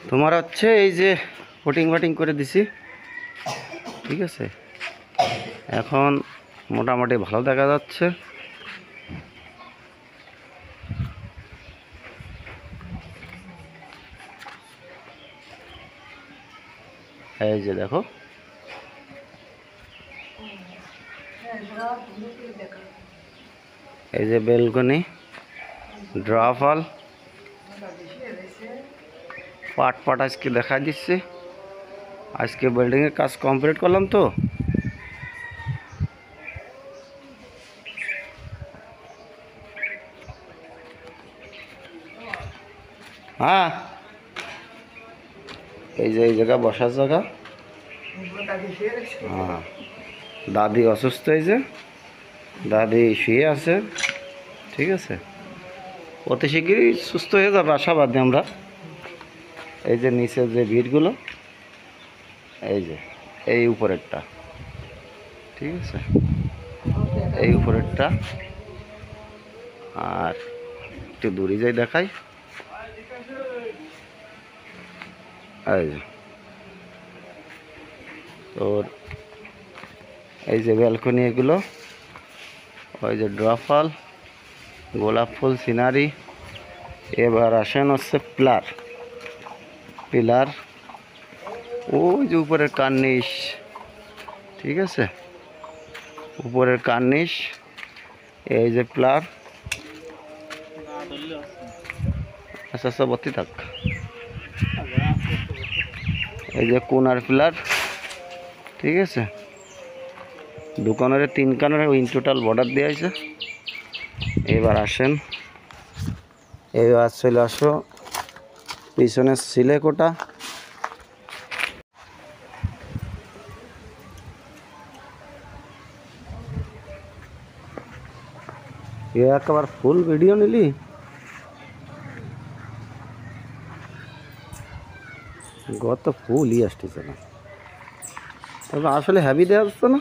তোমার হচ্ছে এই যে ফটিং ফাটিং করে দিছি, ঠিক আছে। এখন মোটামুটি ভালো দেখা যাচ্ছে। এই যে দেখো, এই যে বেলকনি, ড্রাফল পাট পাট আজকে দেখা দিচ্ছে। আজকে বিল্ডিংয়ের কাজ কমপ্লিট করলাম তো। হ্যাঁ, এই যে এই জায়গা বসার জায়গা। হ্যাঁ, দাদি অসুস্থ হয়েছে, দাদি শুয়ে আছে, ঠিক আছে। অতি শীঘ্রই সুস্থ হয়ে যাবে আশাবাদী আমরা। এই যে নিচের যে ভিড়গুলো, এই যে এই উপরেরটা, ঠিক আছে, এই উপরেরটা। আর একটু দূরে যাই দেখাই, এই যে তোর এই যে ব্যালকনি, এগুলো ওই যে ড্রাফল, গোলাপ ফুল, সিনারি। এবার আসেন হচ্ছে পিলার, পিলার ওই যে উপরের কার্নিশ, ঠিক আছে, উপরের কার্নিশ। এই যে পিলার, আচ্ছা আচ্ছা বত্তি থাক। এই যে কোনার পিলার, ঠিক আছে। দোকানের 3 কানের ইন টোটাল বর্ডার দেওয়া হয়েছে। এবার আসেন, এবার চলে আসো পিছনের সিলেকোটা। একবার ফুল ভিডিও নিলি, গত ফুলই আসতেছে না। তবে আসলে হ্যাভি দেওয়া যাচ্ছে না,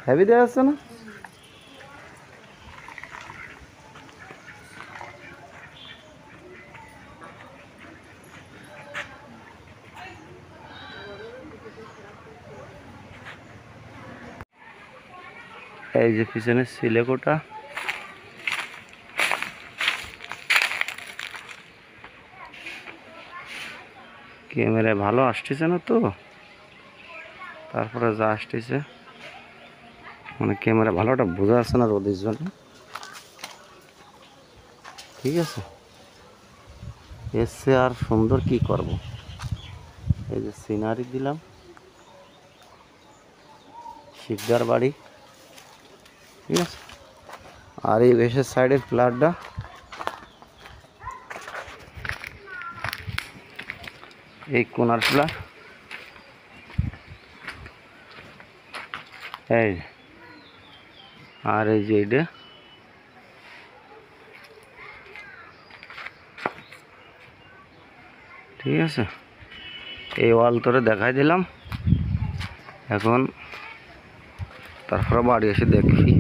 হ্যাভি দেওয়া যাচ্ছে না। এই যে পিছনে সিলেকোটা, ক্যামেরায় ভালো আসতেছে না তো, তারপরে যা আসতেছে মানে ক্যামেরা ভালোটা বোঝা যাচ্ছে না রোদের জন্য, ঠিক আছে। এসছে আর সুন্দর কি করব। এই যে সিনারি দিলাম, শিকদার বাড়ি, ঠিক আছে। আর এই বেশের সাইডের ফ্ল্যাটটা, এই কোনার ফ্ল্যাট, এই আর এই যে এইটা, ঠিক আছে। এই ওয়াল তোরে দেখাই দিলাম। এখন তারপরে বাড়ি এসে দেখি।